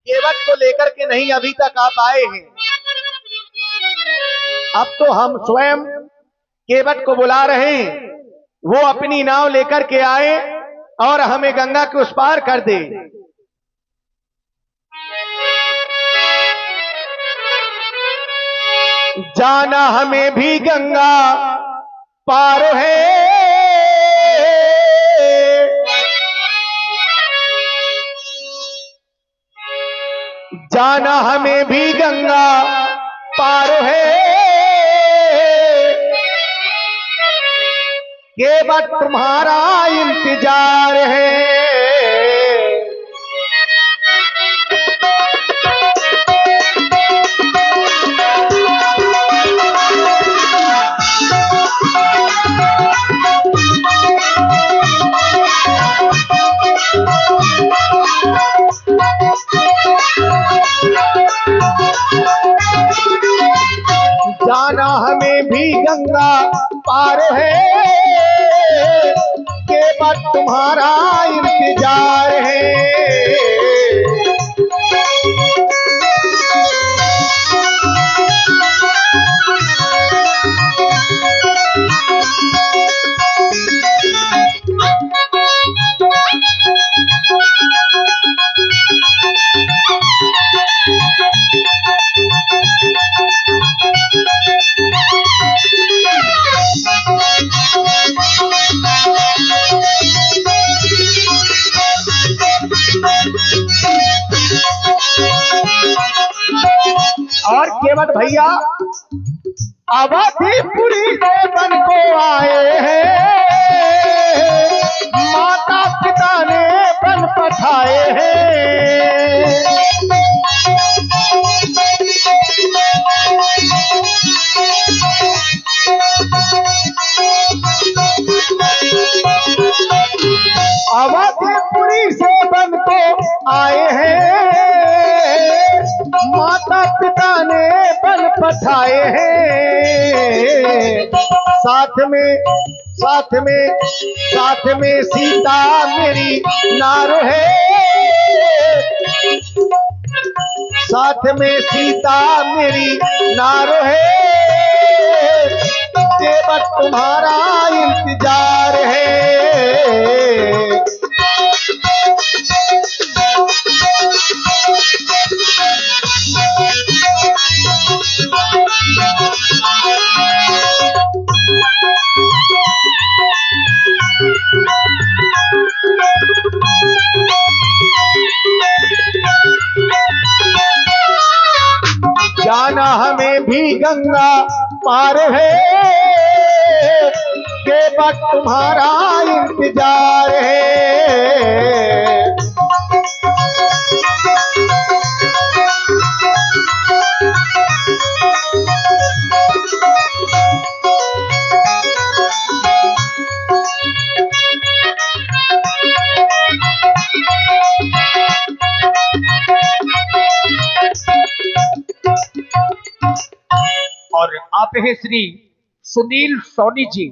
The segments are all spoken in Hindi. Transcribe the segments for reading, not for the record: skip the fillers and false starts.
केवट को लेकर के नहीं अभी तक आप आए हैं। अब तो हम स्वयं केवट को बुला रहे हैं, वो अपनी नाव लेकर के आए और हमें गंगा के उस पार कर दे। जाना हमें भी गंगा पार है, जाना हमें भी गंगा पार है, केवट तुम्हारा इंतजार है। जाना हमें भी गंगा पार है, केवट तुम्हारा इंतजार है। और केवट भैया अवधिपुरी से बन को आए हैं, माता पिता ने बन पठाए हैं। अवधिपुरी से बन को आए हैं, माता पिता ने बन पठाए हैं। साथ में सीता मेरी नारो है, साथ में सीता मेरी नारो है, केवट तुम्हारा इंतजार है। जाना हमें भी गंगा पार है, केवट तुम्हारा इंतजार है। और आप हैं श्री सुनील सोनी जी,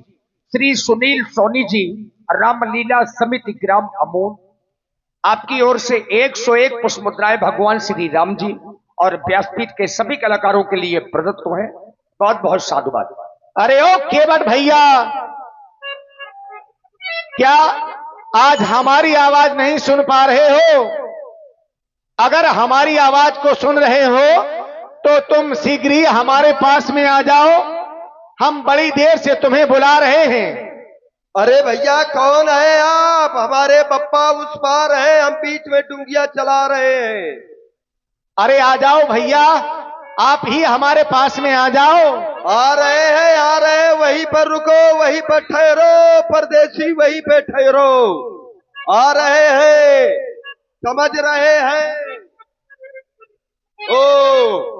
श्री सुनील सोनी जी, रामलीला समिति ग्राम अमून। आपकी ओर से 101 पुष्प मुद्राएं भगवान श्री राम जी और व्यासपीठ के सभी कलाकारों के लिए प्रदत्त हैं। बहुत बहुत साधुवाद। अरे ओ केवट भैया, क्या आज हमारी आवाज नहीं सुन पा रहे हो? अगर हमारी आवाज को सुन रहे हो तो तुम शीघ्र ही हमारे पास में आ जाओ, हम बड़ी देर से तुम्हें बुला रहे हैं। अरे भैया कौन है आप? हमारे पप्पा उस पार हैं, हम बीच में डुंगिया चला रहे हैं। अरे आ जाओ भैया, आप ही हमारे पास में आ जाओ। आ रहे हैं, वहीं पर रुको, वहीं पर ठहरो, परदेसी वहीं पे ठहरो। आ रहे हैं, समझ रहे हैं। ओ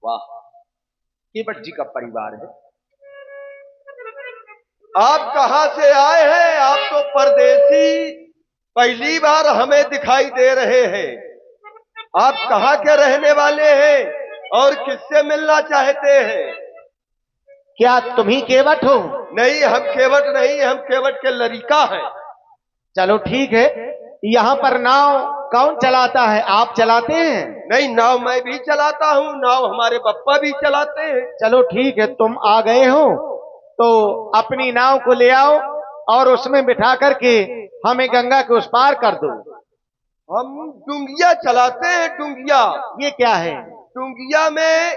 वाह, केवट जी का परिवार है। आप कहां से आए हैं? आप तो परदेसी पहली बार हमें दिखाई दे रहे हैं। आप कहां के रहने वाले हैं और किससे मिलना चाहते हैं? क्या तुम ही केवट हो? नहीं, हम केवट नहीं, हम केवट के लड़का हैं। चलो ठीक है। यहाँ पर नाव कौन चलाता है? आप चलाते हैं? नहीं, नाव मैं भी चलाता हूँ, नाव हमारे पप्पा भी चलाते हैं। चलो ठीक है, तुम आ गए हो तो अपनी नाव को ले आओ और उसमें बिठा करके हमें गंगा के उस पार कर दो। हम डुंगिया चलाते हैं, डुंगिया। ये क्या है? डुंगिया में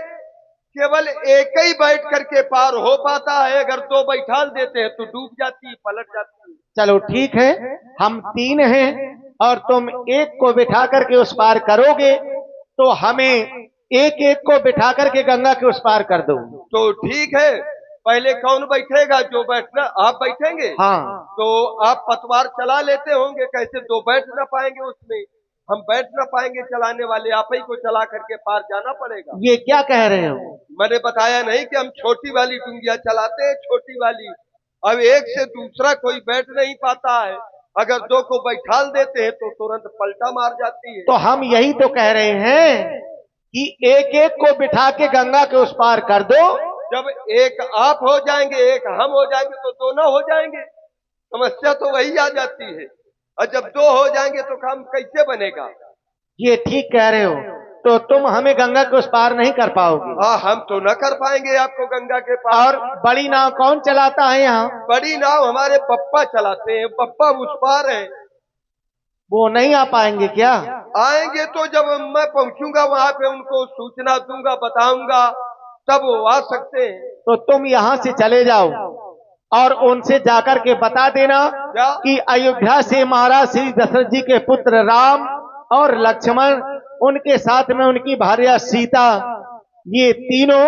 केवल एक ही बैठ करके पार हो पाता है, अगर दो बैठाल देते हैं तो डूब जाती है, पलट जाती है। चलो ठीक है, हम 3 हैं और तुम एक को बिठा करके उस पार करोगे तो हमें एक एक को बिठा करके गंगा के उस पार कर दो। तो ठीक है, पहले कौन बैठेगा? जो बैठना, आप बैठेंगे? हाँ। तो आप पतवार चला लेते होंगे, कैसे दो बैठ ना पाएंगे उसमें? हम बैठ ना पाएंगे चलाने वाले, आप ही को चला करके पार जाना पड़ेगा। ये क्या कह रहे हो? मैंने बताया नहीं कि हम छोटी वाली डुंगिया चलाते हैं, छोटी वाली। अब एक से दूसरा कोई बैठ नहीं पाता है, अगर दो को बैठाल देते हैं तो तुरंत पलटा मार जाती है। तो हम यही तो कह रहे हैं कि एक एक को बिठा के गंगा के उस पार कर दो। जब एक आप हो जाएंगे, एक हम हो जाएंगे तो दोनों हो जाएंगे, समस्या तो वही आ जाती है। और जब दो हो जाएंगे तो काम कैसे बनेगा? ये ठीक कह रहे हो, तो तुम हमें गंगा के उस पार नहीं कर पाओगे। हाँ, हम तो न कर पाएंगे आपको गंगा के पार। और बड़ी नाव कौन चलाता है यहाँ? बड़ी नाव हमारे पप्पा चलाते हैं, पप्पा उस पार हैं। वो नहीं आ पाएंगे क्या? आएंगे तो जब मैं पहुंचूंगा वहां पे, उनको सूचना दूंगा, बताऊंगा, तब वो आ सकते हैं। तो तुम यहाँ से चले जाओ और उनसे जाकर के बता देना क्या? कि अयोध्या से महाराज श्री दशरथ जी के पुत्र राम और लक्ष्मण, उनके साथ में उनकी भार्या सीता, ये तीनों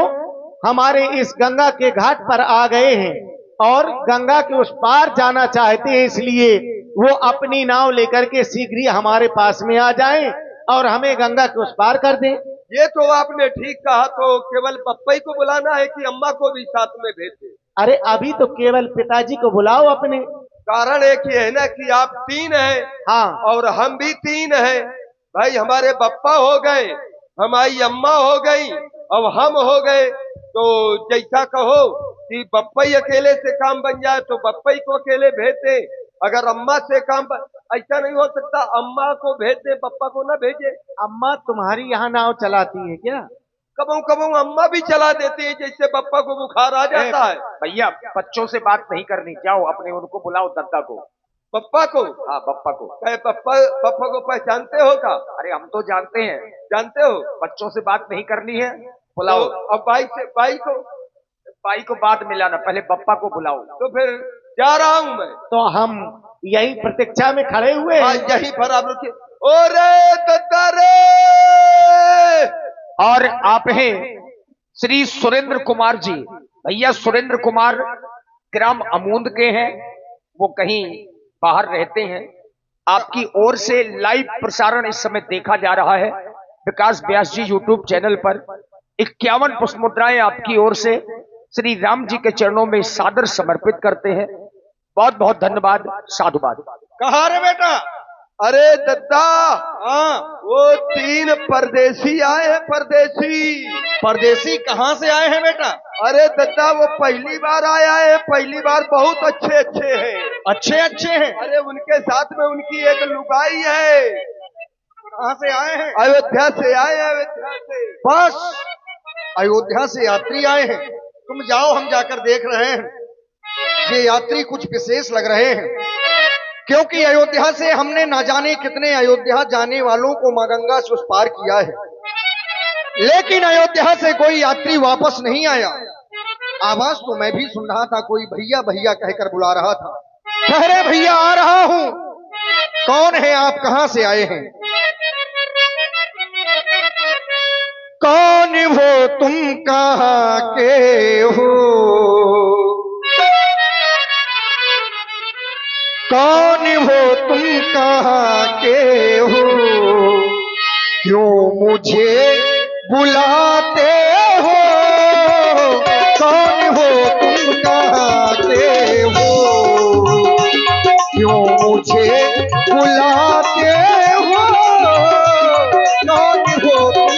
हमारे इस गंगा के घाट पर आ गए हैं और गंगा के उस पार जाना चाहते हैं, इसलिए वो अपनी नाव लेकर के शीघ्र ही हमारे पास में आ जाएं और हमें गंगा के उस पार कर दें। ये तो आपने ठीक कहा, तो केवल पप्पा ही को बुलाना है कि अम्मा को भी साथ में भेजे? अरे अभी तो केवल पिताजी को बुलाओ अपने। कारण एक ही है ना कि आप 3 हैं। हाँ। और हम भी 3 हैं। भाई हमारे पप्पा हो गए, हमारी अम्मा हो गई, अब हम हो गए। तो जैसा कहो कि पप्पा ही अकेले से काम बन जाए तो पप्पा ही को अकेले भेज दे। अगर अम्मा से काम ऐसा नहीं हो सकता, अम्मा को भेज दे, पप्पा को ना भेजे। अम्मा तुम्हारी यहाँ नाव चलाती है क्या? कबू कबू अम्मा भी चला देती है, जैसे पप्पा को बुखार आ जाता है। भैया बच्चों से बात नहीं करनी, जाओ अपने उनको बुलाओ, दद्दा को। पप्पा को? हाँ पप्पा को। पप्पा को पहचानते हो का? अरे हम तो जानते हैं। जानते हो? बच्चों से बात नहीं करनी है, बुलाओ। तो अब भाई को बाद मिलाना, पहले पप्पा को बुलाओ। तो फिर जा रहा हूं मैं। तो हम यही प्रतीक्षा में खड़े हुए हाँ, हैं। यहीं पर आप रुकिए। ओरे दद्दा रे! और आप हैं श्री सुरेंद्र कुमार जी। भैया सुरेंद्र कुमार ग्राम अमूंद के हैं, वो कहीं बाहर रहते हैं। आपकी ओर से लाइव प्रसारण इस समय देखा जा रहा है विकास व्यास जी यूट्यूब चैनल पर। 51 पुष्प मुद्राएं आपकी ओर से श्री राम जी के चरणों में सादर समर्पित करते हैं। बहुत बहुत धन्यवाद, साधुवाद। कहाँ रे बेटा? अरे दद्दा, हाँ, वो 3 परदेसी आए हैं। परदेसी कहाँ से आए हैं बेटा? अरे दद्दा, वो पहली बार आया है, पहली बार। बहुत अच्छे हैं। अच्छे हैं? अरे उनके साथ में उनकी एक लुगाई है। कहाँ से आए हैं? अयोध्या से आए हैं, अयोध्या से। बस अयोध्या से यात्री आए हैं? तुम जाओ, हम जाकर देख रहे हैं। ये यात्री कुछ विशेष लग रहे हैं, क्योंकि अयोध्या से हमने ना जाने कितने अयोध्या जाने वालों को मां गंगा से उस पार किया है, लेकिन अयोध्या से कोई यात्री वापस नहीं आया। आवाज तो मैं भी सुन रहा था, कोई भैया भैया कहकर बुला रहा था। अरे भैया आ रहा हूं। कौन है आप? कहां से आए हैं? कौन हो तुम? कहां के हो? कौन हो तुम? कहां के हो? क्यों मुझे बुलाते हो? कौन हो तुम? कहां के हो? क्यों मुझे बुलाते हो? कौन हो तुम?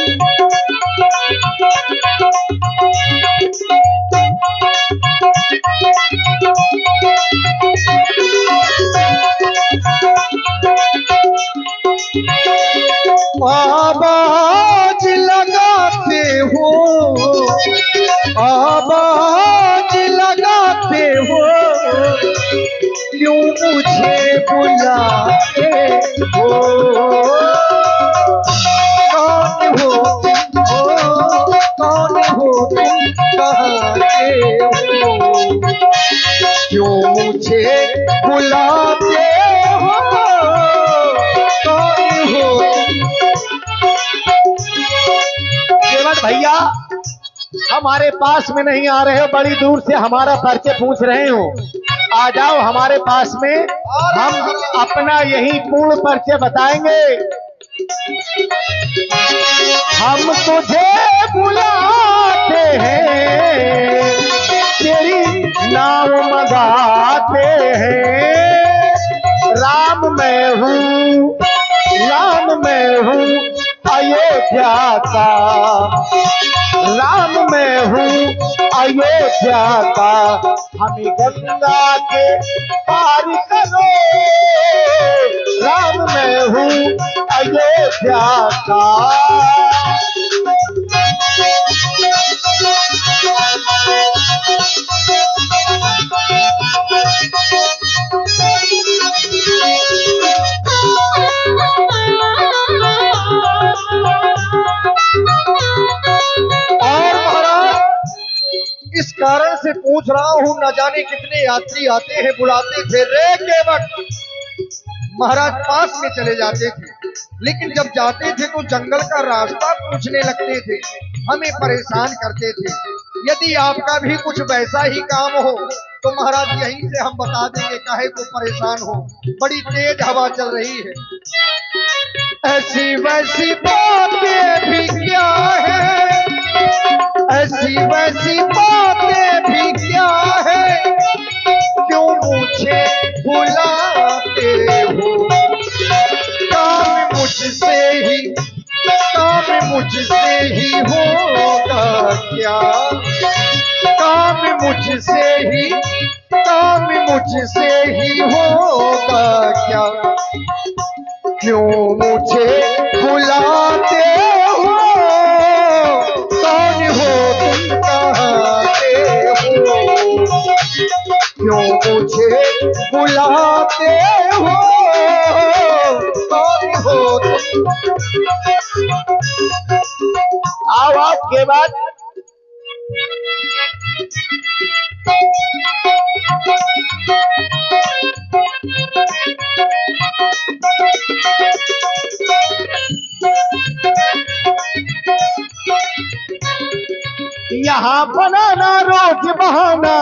हमारे पास में नहीं आ रहे हो, बड़ी दूर से हमारा परिचय पूछ रहे हो। आ जाओ हमारे पास में, हम अपना यही पूर्ण परिचय बताएंगे। हम तुझे बुलाते हैं, तेरी नाम मगाते हैं। राम मैं हूँ, राम मैं हूँ अयोध्या का, राम मैं हूँ अयोध्या का। हमें गंगा के पार करो, राम मैं हूँ अयोध्या का। इस कारण से पूछ रहा हूं, न जाने कितने यात्री आते हैं, बुलाते थे रे के वक्त महाराज पास में चले जाते थे, लेकिन जब जाते थे तो जंगल का रास्ता पूछने लगते थे, हमें परेशान करते थे। यदि आपका भी कुछ वैसा ही काम हो तो महाराज यहीं से हम बता देंगे, काहे को परेशान हो। बड़ी तेज हवा चल रही है। ऐसी वैसी बातें भी क्या है, ऐसी वैसी बातें भी क्या है, क्यों मुझे बुलाते हो। काम मुझसे ही होगा क्या, काम मुझसे ही होगा क्या। क्यों मुझे बुलाते हो, कौन हो तुम, कहाँ के हो। क्यों मुझे बुलाते हो, कौन हो तुम। आओ आपके बाद यहाँ बनाना रोज बहाना,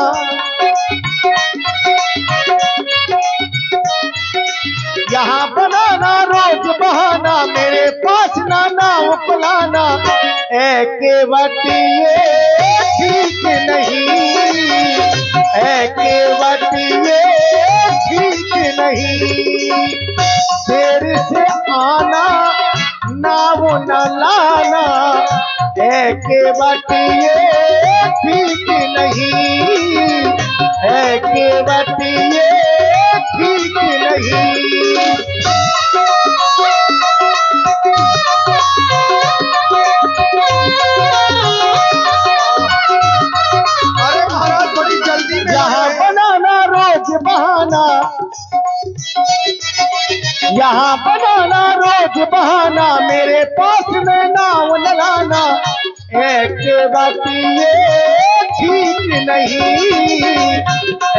यहाँ बनाना रोज बहाना, मेरे पास नाना उपलाना। एक वटिये ठीक नहीं, एक वटिये ठीक नहीं। देर से आना नाव न लाना, एक वटिये ठीक नहीं, एक वटिये ठीक नहीं। अरे महाराज बड़ी जल्दी में यहाँ बनाना रोज बहाना, यहाँ बनाना रोज बहाना, मेरे पास में नाव न लाना। एक वटिये ठीक नहीं,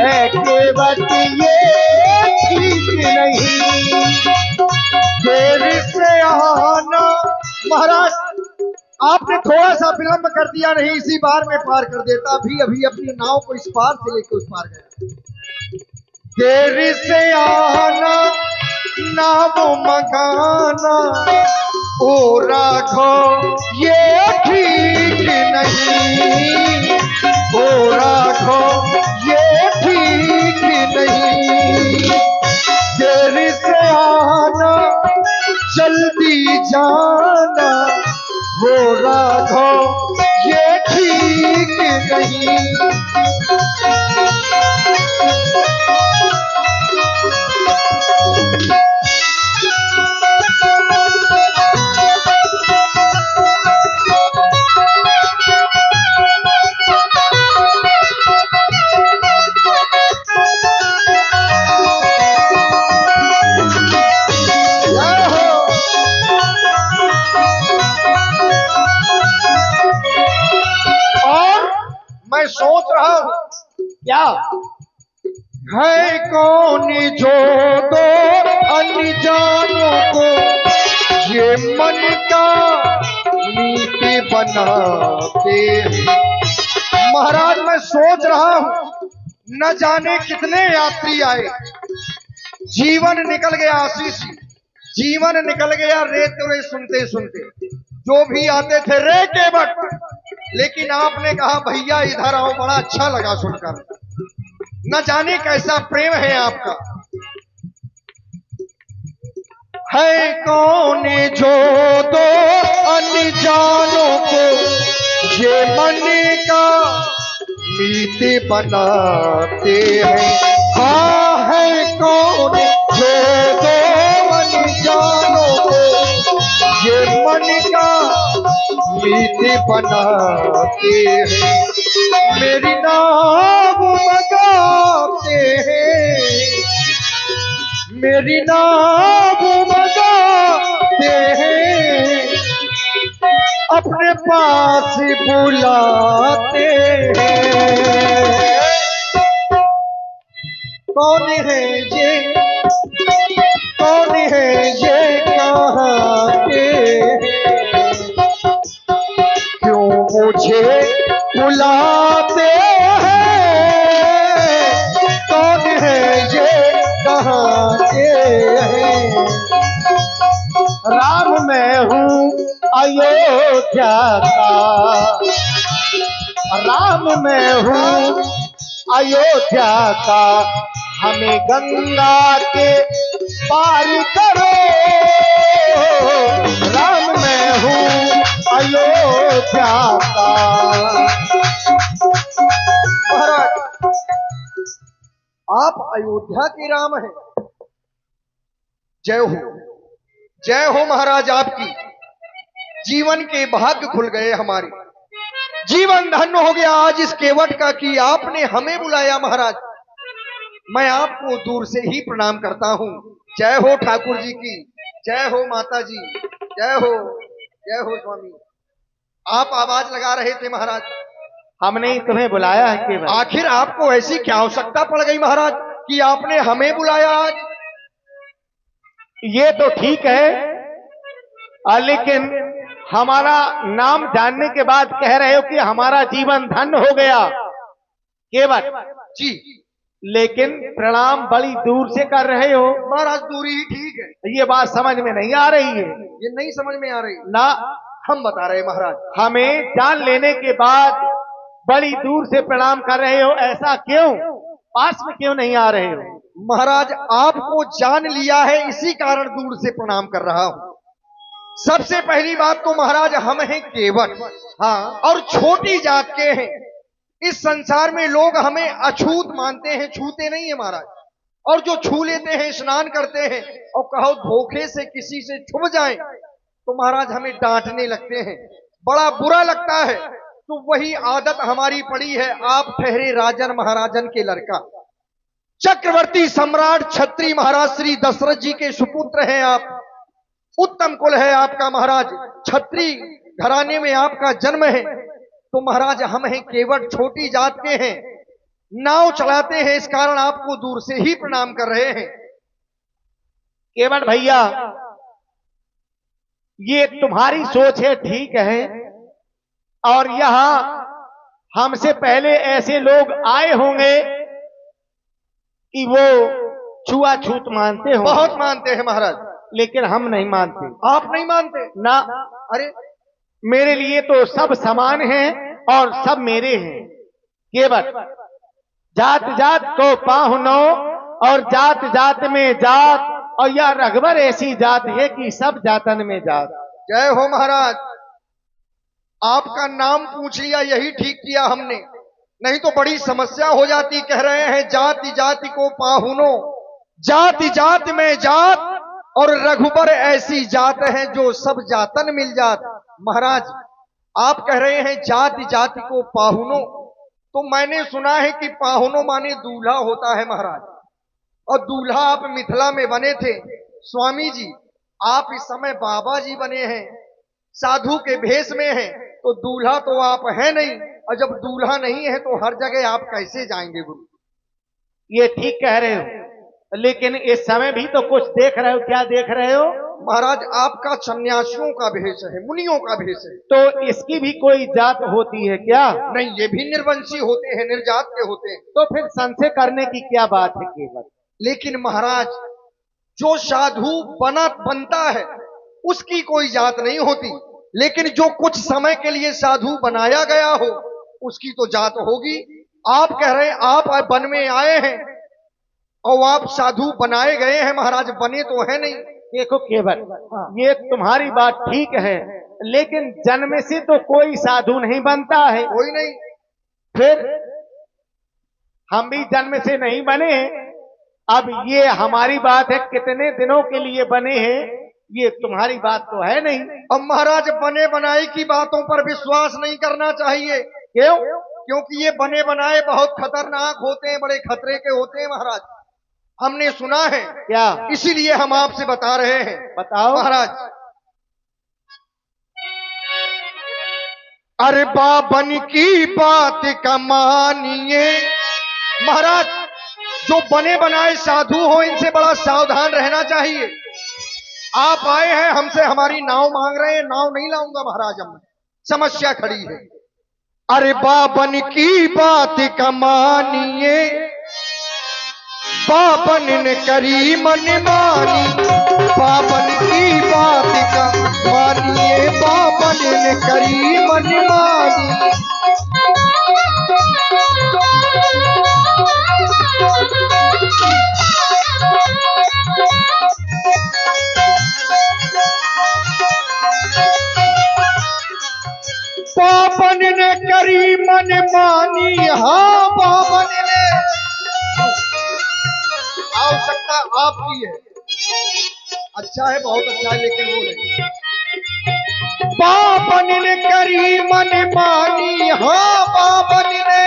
एक वटिये ठीक नहीं। देर से आना। महाराज आपने थोड़ा सा विलंब कर दिया, नहीं इसी बार में पार कर देता। अभी अभी अपनी नाव को इस पार से लेकर उस पार गया। देर से आना नाव मंगाना, ओ राघो ये ठीक नहीं, ओ राघो ये ठीक नहीं। देर से आना जल्दी जाना, वो राघो ये ठीक नहीं। मैं सोच रहा हूं क्या है कौन जो दो अनजानों को ये मन का मीत बनाते हैं। महाराज मैं सोच रहा हूं न जाने कितने यात्री आए, जीवन निकल गया आशीष, जीवन निकल गया रे सुनते सुनते। जो भी आते थे रे केवट, लेकिन आपने कहा भैया इधर आओ, बड़ा अच्छा लगा सुनकर। न जाने कैसा प्रेम है आपका। है कौन जो दो अनजानों को ये मन का मीत बनाते हैं। हाँ है कौन जो दो अनजानों को ये मन का मीत बनाते हैं। मेरी नाम मगाते हैं, मेरी नाम मगाते हैं, अपने पास बुलाते हैं। कौन है ये, कौन है ये, कहाँ के हैं, क्यों मुझे बुलाते हैं। कौन है ये, कहाँ के हैं। राम मैं हूँ अयोध्या का, राम मैं हूँ अयोध्या का, हमें गंगा के पार करो। राम मैं हूँ अयोध्या का। महाराज आप अयोध्या के राम हैं। जय हो, जय हो महाराज आपकी। जीवन के भाग्य खुल गए हमारे, जीवन धन्य हो गया आज इस केवट का कि आपने हमें बुलाया महाराज। मैं आपको दूर से ही प्रणाम करता हूं। जय हो ठाकुर जी की, जय हो माता जी, जय हो, जय हो स्वामी। आप आवाज लगा रहे थे महाराज। हमने ही तुम्हें बुलाया है केवल। आखिर आपको ऐसी क्या आवश्यकता पड़ गई महाराज कि आपने हमें बुलाया आज। ये तो ठीक है, लेकिन हमारा नाम जानने के बाद कह रहे हो कि हमारा जीवन धन्य हो गया केवल जी, लेकिन प्रणाम बड़ी दूर से कर रहे हो। महाराज दूरी ही ठीक है। ये बात समझ में नहीं आ रही है ये नहीं समझ में आ रही ना। हम बता रहे महाराज। हमें जान लेने के बाद बड़ी दूर से प्रणाम कर रहे हो, ऐसा क्यों? पास में क्यों नहीं आ रहे हो? महाराज आपको जान लिया है इसी कारण दूर से प्रणाम कर रहा हूं। सबसे पहली बात तो महाराज हम हैं केवट, हाँ, और छोटी जात के हैं। इस संसार में लोग हमें अछूत मानते हैं, छूते नहीं है महाराज। और जो छू लेते हैं, स्नान करते हैं और कहो धोखे से किसी से छुप जाएं तो महाराज हमें डांटने लगते हैं, बड़ा बुरा लगता है। तो वही आदत हमारी पड़ी है। आप ठहरे राजन महाराजन के लड़का, चक्रवर्ती सम्राट छत्री महाराज श्री दशरथ जी के सुपुत्र हैं आप। उत्तम कुल है आपका महाराज, छत्री घराने में आपका जन्म है। तो महाराज हम हैं केवट, छोटी जात के हैं, नाव चलाते हैं, इस कारण आपको दूर से ही प्रणाम कर रहे हैं। केवट भैया, ये तुम्हारी सोच है, ठीक है। और यहां हमसे पहले ऐसे लोग आए होंगे कि वो छुआछूत मानते हो। बहुत मानते हैं महाराज, लेकिन हम नहीं मानते। आप नहीं मानते ना। अरे मेरे लिए तो सब समान हैं और सब मेरे हैं। केवल जात जात को पाहुनो और जात जात में जात, और यह रघुवर ऐसी जात है कि सब जातन में जात। जय हो महाराज, आपका नाम पूछ लिया, यही ठीक किया हमने, नहीं तो बड़ी समस्या हो जाती। कह रहे हैं जाति जाति को पाहुनो, जाति जात में जात, और रघुबर ऐसी जात है जो सब जातन मिल जात। महाराज आप कह रहे हैं जाति जाति को पाहुनो, तो मैंने सुना है कि पाहुनो माने दूल्हा होता है महाराज, और दूल्हा आप मिथिला में बने थे। स्वामी जी आप इस समय बाबा जी बने हैं, साधु के भेष में हैं, तो दूल्हा तो आप हैं नहीं, और जब दूल्हा नहीं है तो हर जगह आप कैसे जाएंगे गुरु। ये ठीक कह रहे हो, लेकिन इस समय भी तो कुछ देख रहे हो। क्या देख रहे हो? महाराज आपका सन्यासियों का भेष है, मुनियों का भेष है। तो इसकी भी कोई जात होती है क्या? नहीं, ये भी निर्वंशी होते हैं, निर्जात के होते हैं। तो फिर संशय करने की क्या बात है केवल? लेकिन महाराज जो साधु बनता है उसकी कोई जात नहीं होती, लेकिन जो कुछ समय के लिए साधु बनाया गया हो उसकी तो जात होगी। आप कह रहे हैं आप वन में आए हैं और आप साधु बनाए गए हैं, महाराज बने तो है नहीं। देखो केवल, ये तुम्हारी बात ठीक है, लेकिन जन्म से तो कोई साधु नहीं बनता है। कोई नहीं। फिर हम भी जन्म से नहीं बने। अब ये हमारी बात है कितने दिनों के लिए बने हैं, ये तुम्हारी बात तो है नहीं। अब महाराज बने बनाए की बातों पर विश्वास नहीं करना चाहिए। क्यों? क्योंकि ये बने बनाए बहुत खतरनाक होते हैं, बड़े खतरे के होते हैं महाराज, हमने सुना है। क्या? इसीलिए हम आपसे बता रहे हैं। बताओ महाराज। अरे बाबन की बात का मानिए। महाराज जो बने बनाए साधु हो इनसे बड़ा सावधान रहना चाहिए। आप आए हैं हमसे हमारी नाव मांग रहे हैं, नाव नहीं लाऊंगा महाराज, हम समस्या खड़ी है। अरे बाबन की बात का मानिए, बाबन ने करी मन मानी। बाबन की बात का मानिए, बाबन ने करी मन मानी। बाबन ने करी मन मानी। हाँ बाबन ने, आवश्यकता आपकी है। अच्छा है, बहुत अच्छा है, लेकिन वो नहीं। बाबन ने करी मन मानी। हाँ बाबन ने,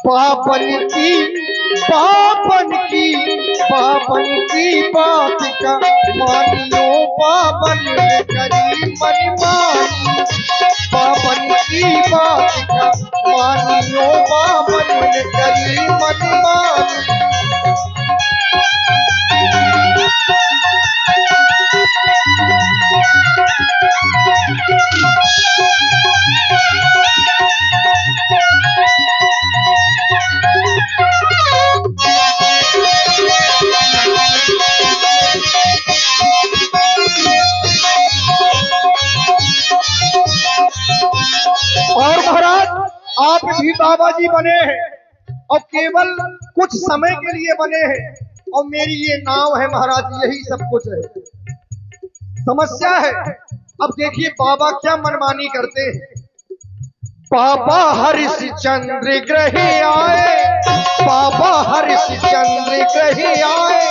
बाबन की बात का मानियो। बाबन ने करी मन मानी। बाबन की बात का मानियो, बाबन ने करी मन मानी। और महाराज आप भी बाबा जी बने हैं और केवल कुछ समय के लिए बने हैं, और मेरी ये नाव है महाराज, यही सब कुछ है। समस्या है। अब देखिए बाबा क्या मनमानी करते हैं। बाबा हरिश्चंद्र ग्रही आए। बाबा हरिश्चंद्र ग्रही आए।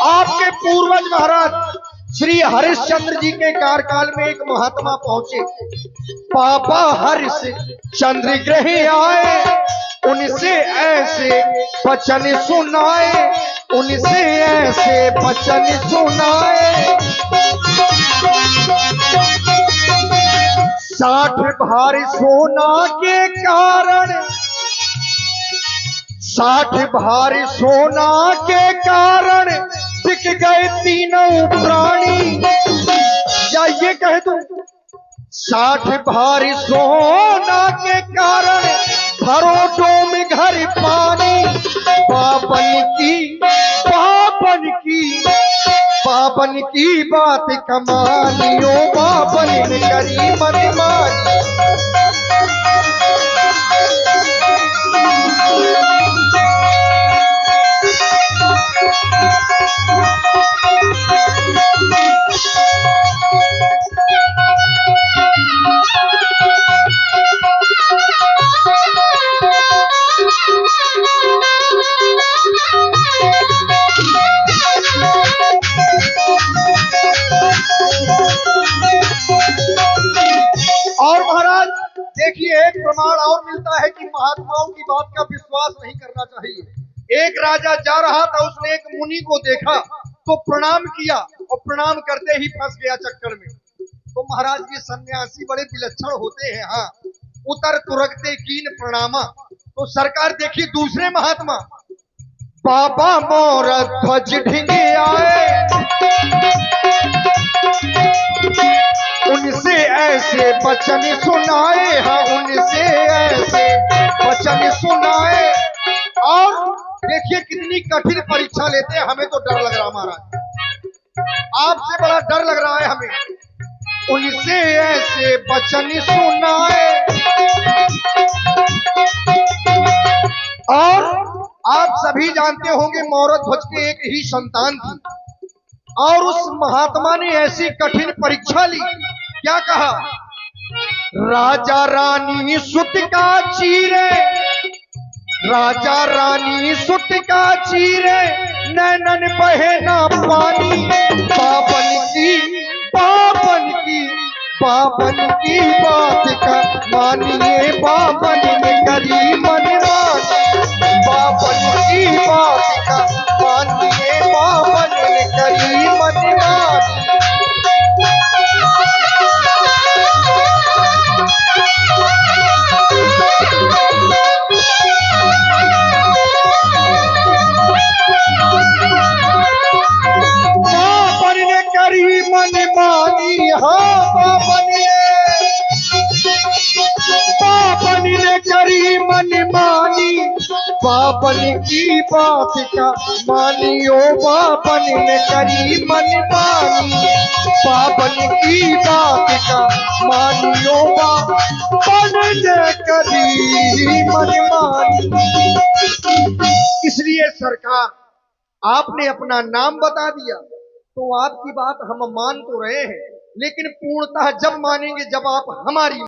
आपके पूर्वज महाराज श्री हरिश्चंद्र जी के कार्यकाल में एक महात्मा पहुंचे। बाबा हरिश्चंद्र ग्रही आए, उनसे ऐसे वचन सुनाए। उनसे ऐसे वचन सुनाए। 60 भारी सोना के कारण, 60 भारी सोना के कारण बिक गए तीनों प्राणी। या ये कह दूं 60 भारी सोना के कारण भरोटों में घर पानी। बाबन की बात कमानियो। बाबन ने करी मन मानी। और महाराज देखिए एक प्रमाण और मिलता है कि महात्माओं की बात का विश्वास नहीं करना चाहिए। एक राजा जा रहा था, उसने एक मुनि को देखा तो प्रणाम किया और प्रणाम करते ही फंस गया चक्कर में। तो महाराज ये सन्यासी बड़े विलक्षण होते हैं। हाँ, उतर तुरगते कीन प्रणामा। तो सरकार देखिए दूसरे महात्मा, बाबा मोर ध्वज ढिंगे आए। ऐसे वचन सुनाए, हाँ उनसे ऐसे वचन सुनाए। और देखिए कितनी कठिन परीक्षा लेते हैं, हमें तो डर लग रहा महाराज, आपसे बड़ा डर लग रहा है हमें। उनसे ऐसे वचन सुनाए। और आप सभी जानते होंगे मौर्य ध्वज के एक ही संतान थी, और उस महात्मा ने ऐसी कठिन परीक्षा ली। क्या कहा? राजा रानी सुत का चीरे, राजा रानी सुत का चीरे, नैनन बहे ना पानी। पापन की पापन की पापन की बात का मानिए, पापन ने करी मनमानी। पापन की बात का मानिए, पापन ने करी मनमानी। पापन ने करी मनमानी, हाँ पापन ने करी मनमानी। पापन की बात का मानियो, पापन ने करी मनमानी। पापन की बात का मानियो, पापन ने करी मनमानी। इसलिए सरकार आपने अपना नाम बता दिया, तो आपकी बात हम मान तो रहे हैं, लेकिन पूर्णतः जब मानेंगे जब आप हमारी